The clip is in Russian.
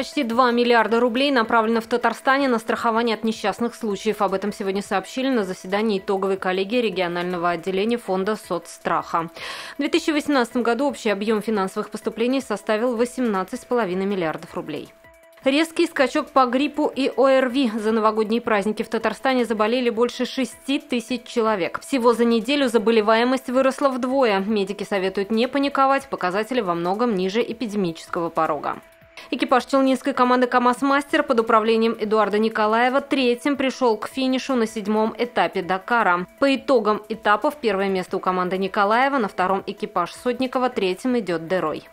Почти 2 миллиарда рублей направлено в Татарстане на страхование от несчастных случаев. Об этом сегодня сообщили на заседании итоговой коллегии регионального отделения фонда соцстраха. В 2018 году общий объем финансовых поступлений составил 18,5 миллиардов рублей. Резкий скачок по гриппу и ОРВИ. За новогодние праздники в Татарстане заболели больше 6 тысяч человек. Всего за неделю заболеваемость выросла вдвое. Медики советуют не паниковать, показатели во многом ниже эпидемического порога. Экипаж челнинской команды «КамАЗ-Мастер» под управлением Эдуарда Николаева третьим пришел к финишу на 7-м этапе Дакара. По итогам этапов первое место у команды Николаева, на втором экипаж Сотникова, третьим идет Дерой.